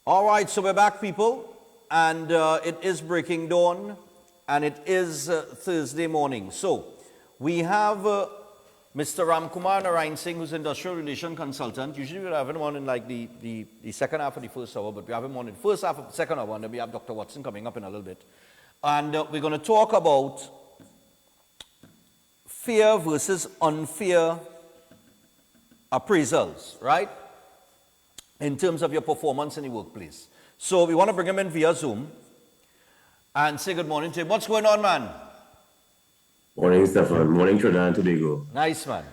All right, so we're back, people, and it is breaking dawn, and it is Thursday morning. So we have Mr. Ramkumar Narinesingh, who's industrial relation consultant. Usually we have him on in like the second half of the first hour, but we have him on in the first half of the second hour, and then we have Dr. Watson coming up in a little bit. And we're going to talk about fair versus unfair appraisals, right? In terms of your performance in the workplace. So we want to bring him in via Zoom and say good morning to him. What's going on, man? Morning, Stefan. Morning, Trinidad and Tobago. Nice, man.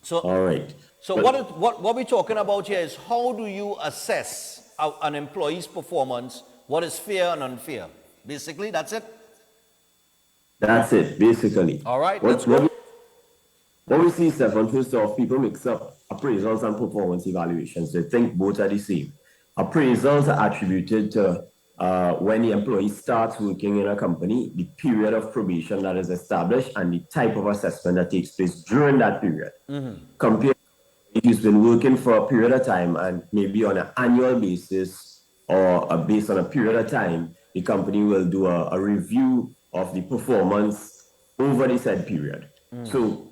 So, all right. So what we're talking about here is how do you assess an employee's performance, what is fair and unfair? Basically, that's it? That's it, basically. All right, what we see, Stefan, first off, people mix up appraisals and performance evaluations. They think both are the same. Appraisals are attributed to when the employee starts working in a company, the period of probation that is established, and the type of assessment that takes place during that period. Compared to if he's been working for a period of time and maybe on an annual basis or based on a period of time, the company will do a review of the performance over the said period. So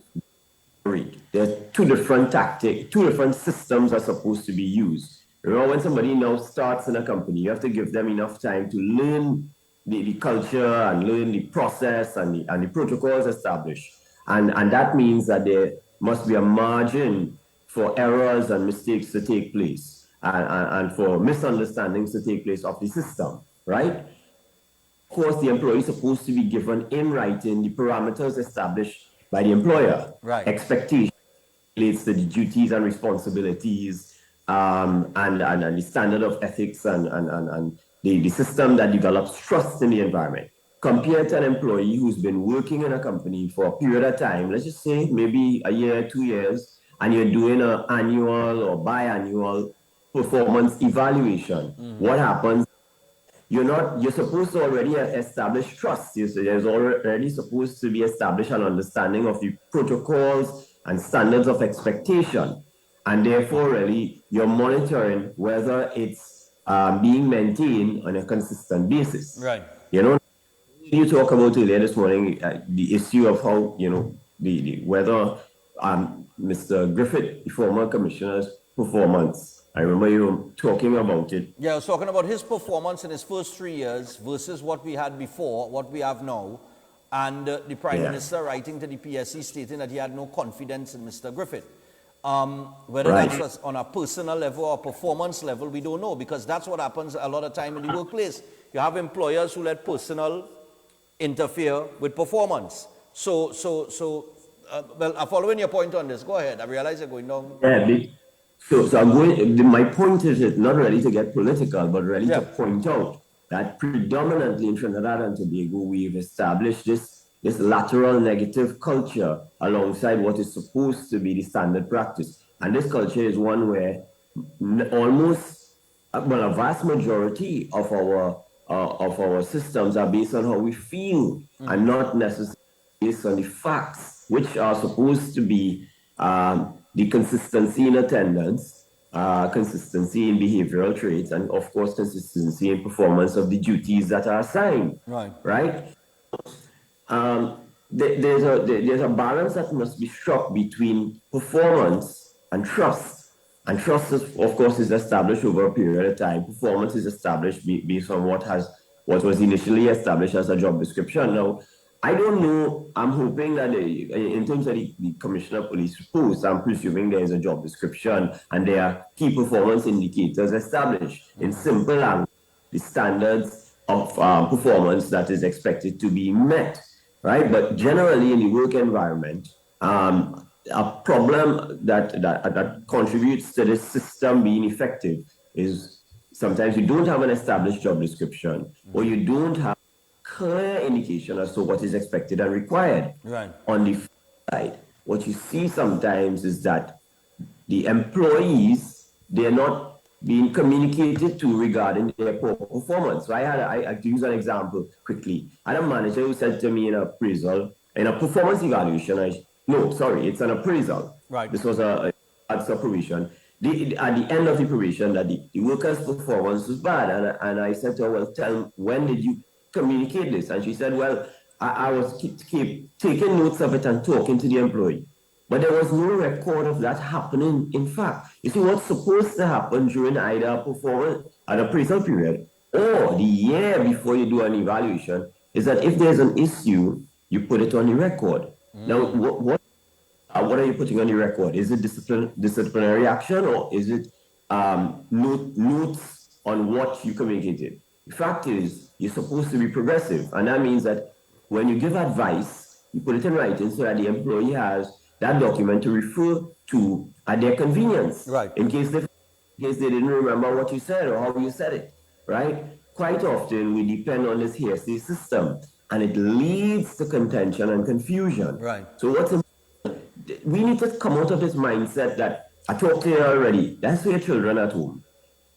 there are two different tactics, two different systems are supposed to be used. Remember, when somebody now starts in a company, you have to give them enough time to learn the culture and learn the process and the protocols established. And that means that there must be a margin for errors and mistakes to take place and for misunderstandings to take place of the system, right? Of course, the employee is supposed to be given in writing the parameters established by the employer. Right. Expectation relates to the duties and responsibilities and the standard of ethics and the system that develops trust in the environment. Compared to an employee who's been working in a company for a period of time, let's just say maybe a year, 2 years, and you're doing an annual or biannual performance evaluation. What happens? You're supposed to already establish trust. There's already supposed to be established an understanding of the protocols and standards of expectation. And therefore, really, you're monitoring whether it's being maintained on a consistent basis. Right. You talk about earlier this morning, the issue of how, whether Mr. Griffith, the former commissioner's performance, I remember you talking about it. Yeah, I was talking about his performance in his first 3 years versus what we had before, what we have now, and the Prime Minister writing to the PSC stating that he had no confidence in Mr. Griffith. Whether that's on a personal level or performance level, we don't know, because that's what happens a lot of time in the workplace. You have employers who let personal interfere with performance. Well, I'm following your point on this. Go ahead. I realize you're going down. Yeah, So my point is not really to get political, but really to point out that predominantly in Trinidad and Tobago, we've established this lateral negative culture alongside what is supposed to be the standard practice. And this culture is one where a vast majority of our systems are based on how we feel and not necessarily based on the facts, which are supposed to be the consistency in attendance, consistency in behavioral traits, and of course, consistency in performance of the duties that are assigned. Right? There's a balance that must be struck between performance and trust. And trust, of course, is established over a period of time. Performance is established based on what was initially established as a job description. Now, I don't know. I'm hoping that in terms of the Commissioner of Police post, I'm presuming there is a job description and there are key performance indicators established in simple language, the standards of performance that is expected to be met, right? But generally in the work environment, a problem that contributes to this system being effective is sometimes you don't have an established job description or you don't have clear indication as to what is expected and required. Right. On the side, what you see sometimes is that the employees, they're not being communicated to regarding their poor performance. So I use an example quickly. I had a manager who said to me in a performance evaluation, it's an appraisal. Right. This was a supervision. at the end of the probation that the worker's performance was bad. And I said to her, well, when did you communicate this? And she said, well, I was keep taking notes of it and talking to the employee. But there was no record of that happening. In fact, you see, what's supposed to happen during either a performance, an appraisal period, or the year before you do an evaluation is that if there's an issue, you put it on the record. Now, what are you putting on the record? Is it disciplinary action, or is it notes on what you communicated? The fact is, you're supposed to be progressive, and that means that when you give advice, you put it in writing so that the employee has that document to refer to at their convenience, Right. in case they didn't remember what you said or how you said it, right? Quite often, we depend on this hearsay system, and it leads to contention and confusion. Right. So we need to come out of this mindset that I talked to you already. That's for your children at home.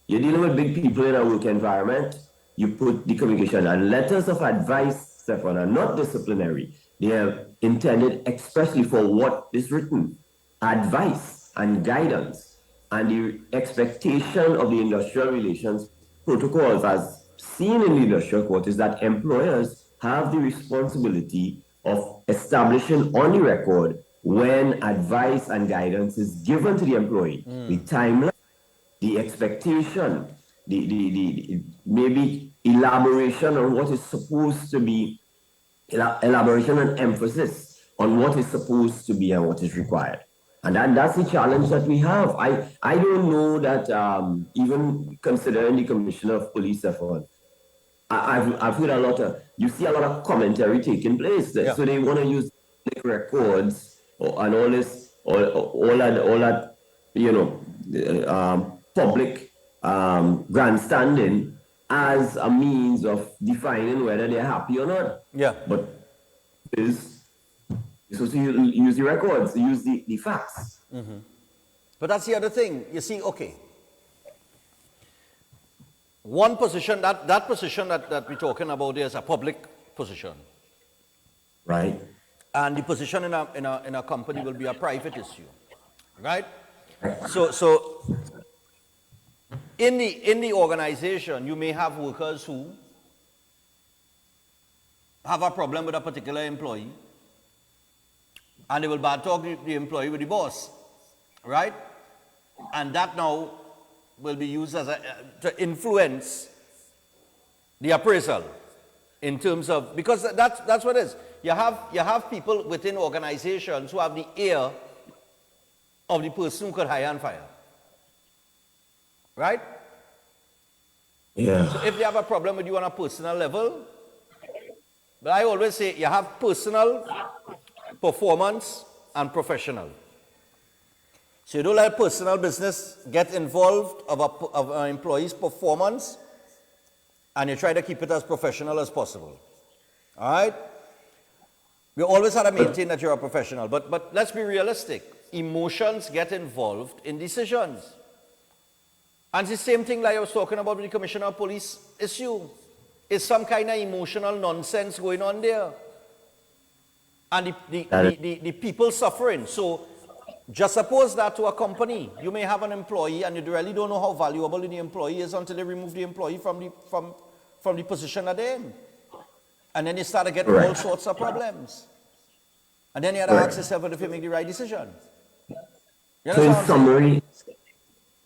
You're dealing with big people in a work environment. You put the communication and letters of advice, Stefan, are not disciplinary. They are intended expressly for what is written, advice and guidance. And the expectation of the industrial relations protocols, as seen in the industrial court, is that employers have the responsibility of establishing on the record when advice and guidance is given to the employee, the timeline, the expectation, the maybe elaboration on what is supposed to be, elaboration and emphasis on what is supposed to be and what is required. And that's the challenge that we have. I don't know that even considering the Commissioner of Police effort, I've heard you see a lot of commentary taking place there. Yeah. So they want to use records and all that, public grandstanding as a means of defining whether they're happy or not. Yeah. But so you use the records, use the facts. Mm-hmm. But that's the other thing. You see, okay. One position, that position that we're talking about is a public position. Right. And the position in a company will be a private issue. Right? So in the organization, you may have workers who have a problem with a particular employee, and they will bad talk the employee with the boss, right? And that now will be used as to influence the appraisal in terms of, because that's what it is. You have people within organizations who have the ear of the person who could hire and fire. Right? Yeah. So if they have a problem with you on a personal level, but I always say you have personal, performance, and professional. So you don't let personal business get involved of an employee's performance, and you try to keep it as professional as possible. All right? We always have to maintain that you're a professional, but let's be realistic. Emotions get involved in decisions. And it's the same thing like I was talking about with the Commissioner of Police issue. It's some kind of emotional nonsense going on there. And the people suffering. So just suppose that to a company. You may have an employee and you really don't know how valuable the employee is until they remove the employee from the position that they're in. And then you start to get all sorts of problems. And then you have to ask yourself if you make the right decision. So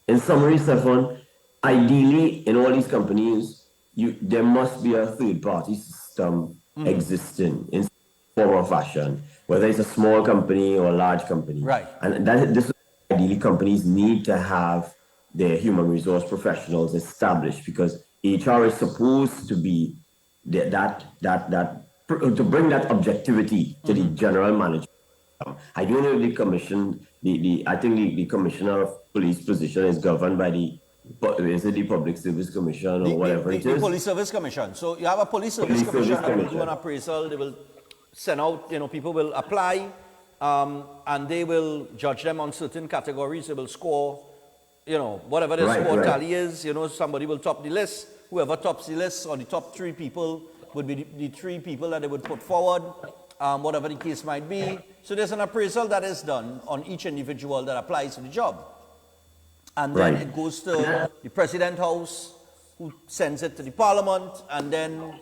in summary, Stefan, ideally in all these companies, there must be a third-party system existing in some form or fashion, whether it's a small company or a large company. Right. And this ideally companies need to have their human resource professionals established, because HR is supposed to be to bring that objectivity to the general manager. I don't know if the commission, I think the Commissioner of Police position is governed by the Public Service Commission or whatever it is? The Police Service Commission. So you have a Police Service Commission that will do an appraisal. They will send out, people will apply, and they will judge them on certain categories. They will score, whatever their score tally is. Somebody will top the list. Whoever tops the list, or the top 3 people, would be the 3 people that they would put forward, whatever the case might be. So there's an appraisal that is done on each individual that applies to the job. and then Right. it goes to the President House, who sends it to the Parliament, and then,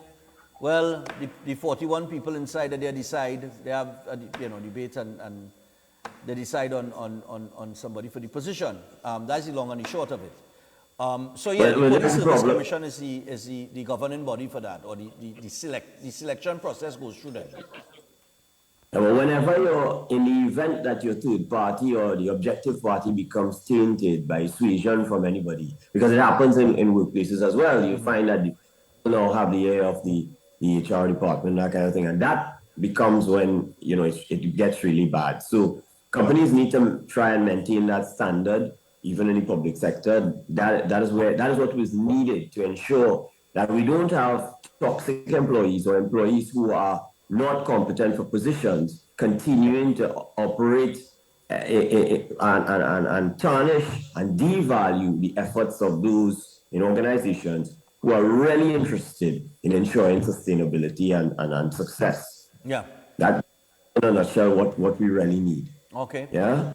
well, the 41 people inside there decide, they have a debate, and they decide on somebody for the position. That's the long and the short of it. So yeah, Well, the well, Police that's the Service problem. Commission is the governing body for that, or the selection process goes through them. Well, whenever you're in the event that your third party or the objective party becomes tainted by suasion from anybody, because it happens in workplaces as well, you find that you now have the ear of the HR department, that kind of thing, and that becomes when it gets really bad. So companies need to try and maintain that standard, even in the public sector. That is what was needed to ensure that we don't have toxic employees or employees who are not competent for positions continuing to operate and tarnish and devalue the efforts of those in organizations who are really interested in ensuring sustainability and success. Yeah. That, in a nutshell, what we really need. Okay. Yeah.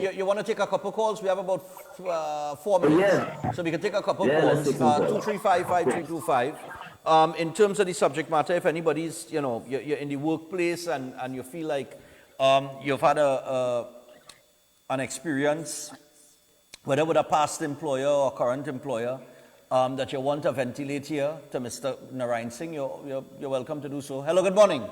You want to take a couple calls? We have about 4 minutes, yeah. so we can take a couple Yeah, calls. let's take some calls. 2355325. In terms of the subject matter, if anybody's you're in the workplace and you feel like you've had an experience, whether with a past employer or current employer, that you want to ventilate here to Mr. Narinesingh, you're welcome to do so. Hello, good morning.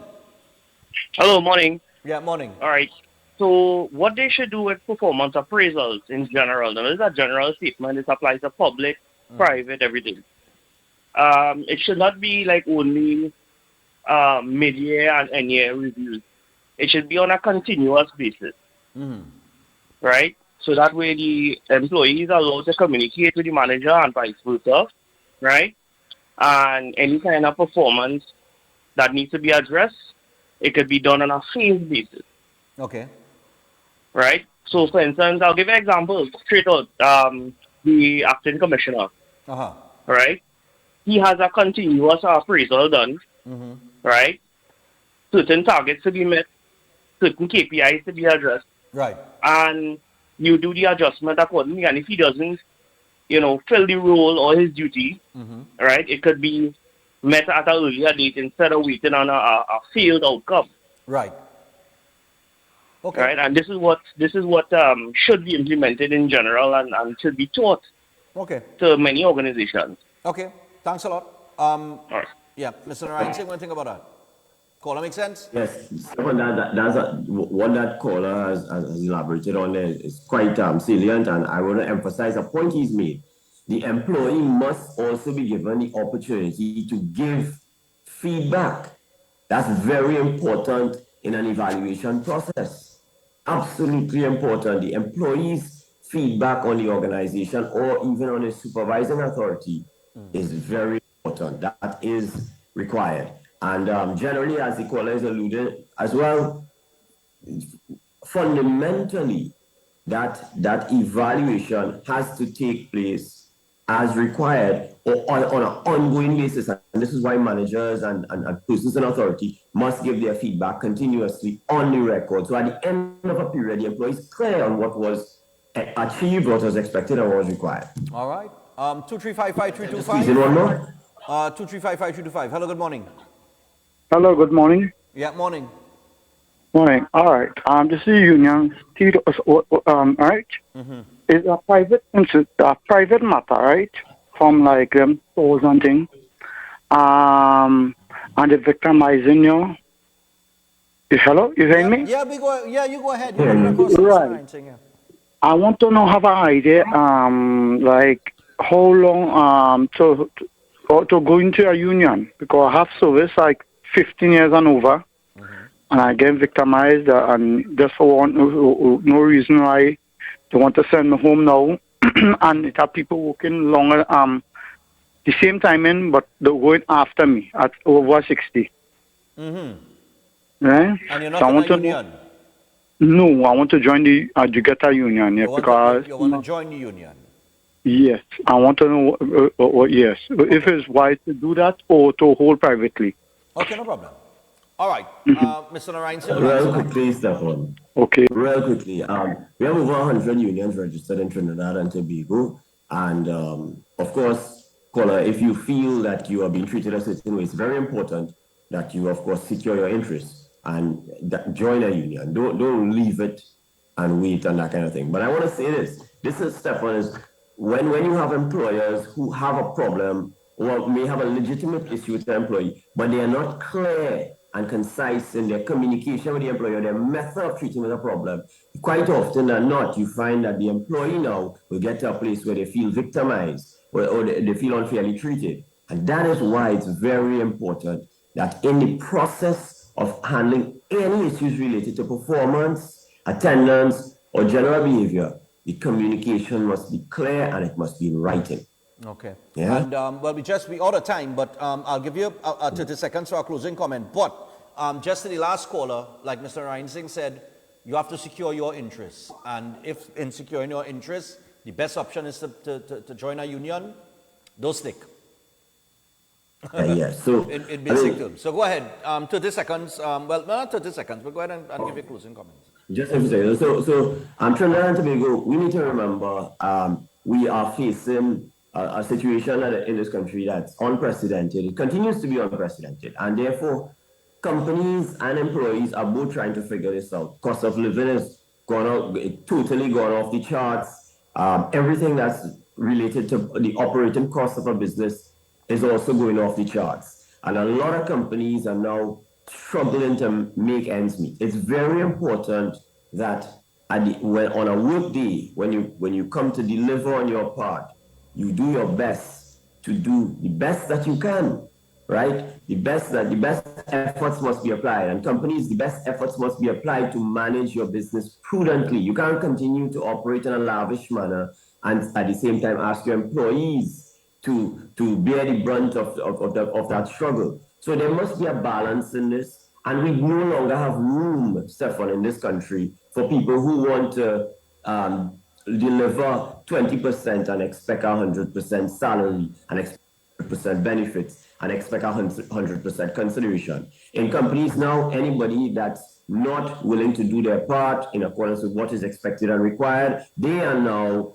Hello, morning. Yeah, morning. All right. So what they should do with performance appraisals in general, now this is a general statement, this applies to public, private, everything. It should not be like only mid-year and end-year reviews. It should be on a continuous basis, right? So that way the employees are allowed to communicate with the manager and vice versa, right? And any kind of performance that needs to be addressed, it could be done on a phased basis. Okay. Right? So, for instance, I'll give you an example straight out. The acting commissioner, right? He has a continuous appraisal done, right? Certain targets to be met, certain KPIs to be addressed, right? And you do the adjustment accordingly. And if he doesn't, fill the role or his duty, right? It could be met at an earlier date instead of waiting on a failed outcome. Right. Okay. Right, and this is what should be implemented in general and should be taught. Okay. To many organizations. Okay. Thanks a lot. All right. Yeah, Mr. Narinesingh, what do you think about that? Caller, make sense? Yes, so what that caller has elaborated on there is quite salient, and I want to emphasize a point he's made. The employee must also be given the opportunity to give feedback. That's very important in an evaluation process. Absolutely important. The employee's feedback on the organization or even on a supervising authority is very important. That is required. And generally, as the caller is alluding as well, fundamentally, that evaluation has to take place as required or on an ongoing basis. And this is why managers and persons in authority must give their feedback continuously on the record. So at the end of a period, the employee is clear on what was achieved, what was expected, and what was required. All right. 2355325. Squeeze in one more. 2355325. Hello, good morning. Hello, good morning. Yeah, morning. Morning. All right. This is union. All right. It's a private matter, right? From like stores and things. And the victimizing you. Hello, you hearing me? Yeah, you go ahead. Right. I want to know, have an idea, like how long to go into a union, because I have service like 15 years and over, and I get victimized, and just for no reason why they want to send me home now, and it have people working longer, the same timing, but they're going after me at over 60. Right? And you're not in a union? No, I want to join the Educator Union, yeah, because... You want to join the union? Yes, I want to know, yes, if it's wise to do that or to hold privately. Okay, no problem. All right, Mr. Narinesingh will Real answer. quickly, Stefan. Okay. Real quickly, we have over 100 unions registered in Trinidad and Tobago. And of course, caller, if you feel that you are being treated a certain way, it's very important that you, of course, secure your interests and join a union. Don't leave it and wait and that kind of thing. But I want to say this. This is, Stefan, is when you have employers who have a problem or may have a legitimate issue with their employee, but they are not clear and concise in their communication with the employer, their method of treating with a problem, quite often than not, you find that the employee now will get to a place where they feel victimized or they feel unfairly treated. And that is why it's very important that in the process of handling any issues related to performance, attendance, or general behavior, the communication must be clear and it must be in writing. Okay. Yeah. And well, we out of time, but I'll give you 30 seconds for a closing comment. But just to the last caller, like Mr. Narinesingh said, you have to secure your interests. And if in securing your interests, the best option is to join a union, don't stick. Yes. So in basic terms. So go ahead. 30 seconds. Well, not 30 seconds, but go ahead and give your closing comments. Just to say, so Trinidad and Tobago, we need to remember we are facing a situation in this country that's unprecedented. It continues to be unprecedented. And therefore, companies and employees are both trying to figure this out. Cost of living is totally gone off the charts. Everything that's related to the operating cost of a business is also going off the charts. And a lot of companies are now struggling to make ends meet. It's very important that on a work day, when you come to deliver on your part, you do your best to do the best that you can, right? The best efforts must be applied, and companies, the best efforts must be applied to manage your business prudently. You can't continue to operate in a lavish manner and at the same time ask your employees to bear the brunt of that struggle. So there must be a balance in this, and we no longer have room, Stefan, in this country for people who want to deliver 20% and expect 100% salary and expect 100% benefits and expect 100% consideration. In companies now, anybody that's not willing to do their part in accordance with what is expected and required, they are now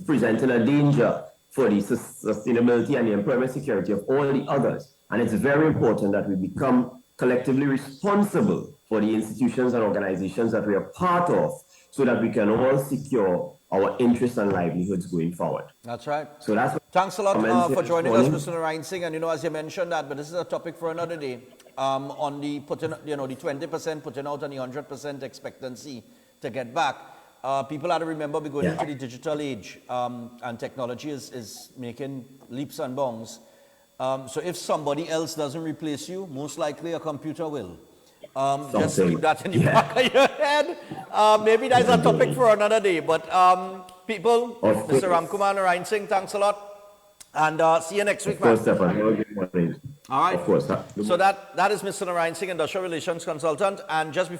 presenting a danger for the sustainability and the employment security of all the others. And it's very important that we become collectively responsible for the institutions and organizations that we are part of, so that we can all secure our interests and livelihoods going forward. That's right. So that's. Thanks a lot for joining us, Mr. Narinesingh. And as you mentioned that, but this is a topic for another day. On the putting, the 20% putting out on the 100% expectancy to get back. People have to remember we're going into the digital age, and technology is making leaps and bounds. So if somebody else doesn't replace you, most likely a computer will. Just keep that in the back of your head. Maybe that's a topic for another day. But people, Mr. Ramkumar, Narinesingh, thanks a lot. And see you next week, man. All right. Of course. So that is Mr. Narinesingh, Industrial Relations Consultant. And just before